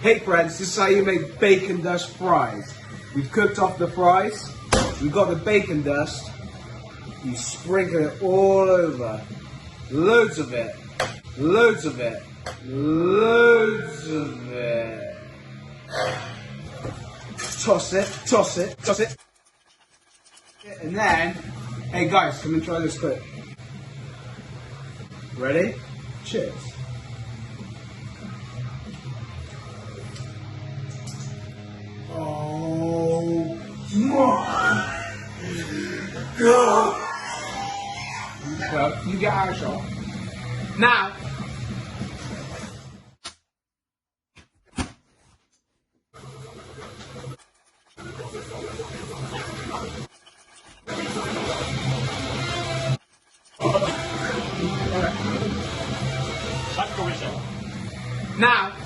Hey friends, this is how you make bacon dust fries. We've cooked off the fries, we've got the bacon dust, you sprinkle it all over. Loads of it, loads of it, loads of it. Toss it, toss it, toss it. And then, hey guys, come and try this quick. Ready? Cheers. Oh my God. Well, you get our shot. Now, now,